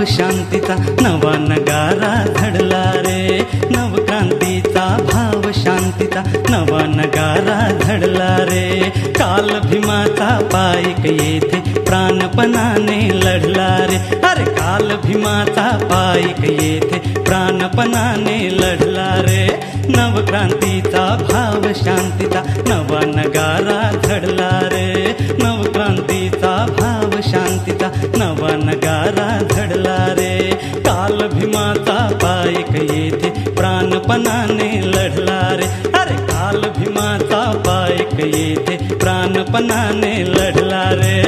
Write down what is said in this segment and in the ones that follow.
भाव शांतीचा नवा नगारा घडला रे, नवक्रांतीचा भाव शांतीचा नवा नगारा घडला रे। काल भीमाचा पायक येथे प्राणपणाने लढला रे, अरे काल भीमाचा पायक येथे प्राणपणाने लढला रे। नवक्रांतीचा भाव शांतीचा नवा नगारा घडला रे, नवक्रांतीचा भाव शांतीचा नवा नगारा घडला रे। काल भीमाचा पायक येथे प्राणपणाने लढला रे, अरे काल भीमाचा पायक येथे प्राणपणाने लढला रे।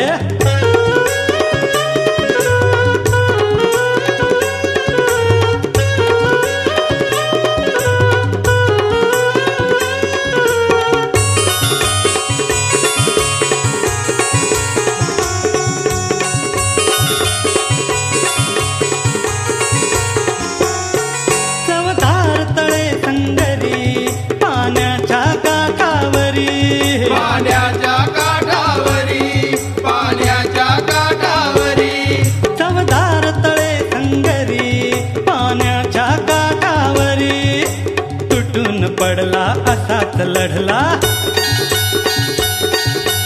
पडला असाच लढला,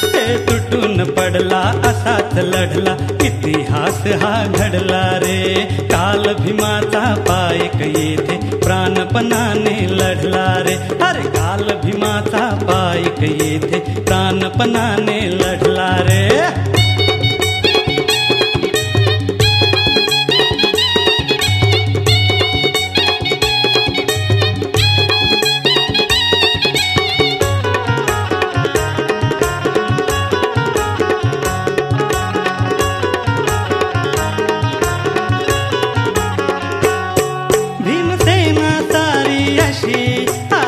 ते तुटून पडला असाच लढला, इतिहास हा घडला रे। काल भीमाचा पायक येथे प्राणपणाने लढला रे, अरे काल भीमाचा पायक येथे प्राणपणाने लढला रे।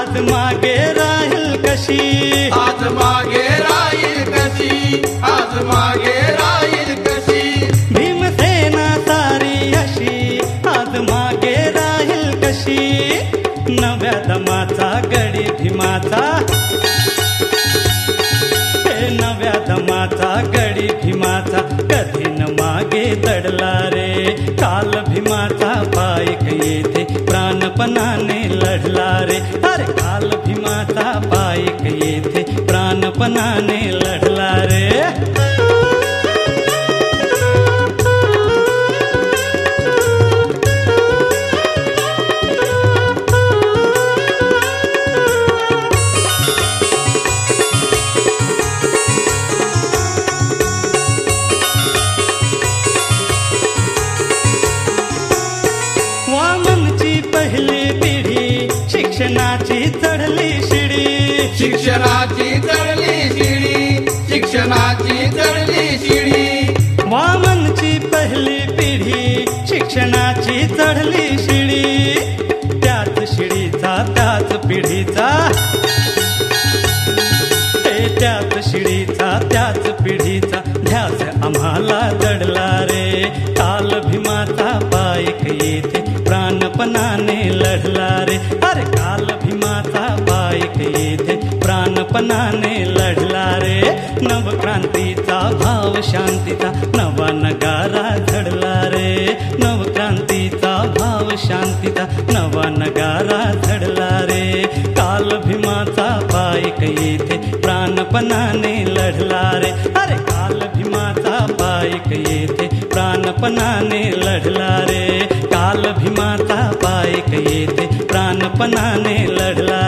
आज मागे राहील कशी, आज मागे राहील कशी, आज मागे राहील कशी। भीमसेना सारी अशी आज मागे राहील कशी। नव्या दमाचा गडी भीमाचा, हे नव्या दमाचा गडी भीमाचा कधी न मागे दडला रे। काल भीमाचा पायक येथे प्राणपणाने लढला रे, अरे काल भीमाचा पायक येथे प्राणपणाने लढला रे। वामनची पहिली पिढी शिक्षणाची चढली शिडी, शिक्षणाची चढली शिडी, शिक्षणाची चढली शिडी। वामनची पहिली पिढी शिक्षणाची चढली शिडी, त्याच शिडीचा त्याच पिढीचा, त्याच शिडीचा त्याच पिढीचा ध्यास आम्हाला दडला रे। काल भीमाचा पायक येथे प्राणपणाने लढला रे, अरे काल भीमाचा पायक येथे प्राणपणाने लढला रे। नवक्रांतीचा भाव शांतीचा नवा नगारा घडला रे, नवक्रांतीचा भाव शांतीचा नवा नगारा घडला रे। काल भीमाचा पायक येथे प्राणपणाने लढला रे, अरे काल भीमाचा पायक येथे प्राणपणाने लढला रे। काल भीमाचा पायक येथे प्राणपणाने लढला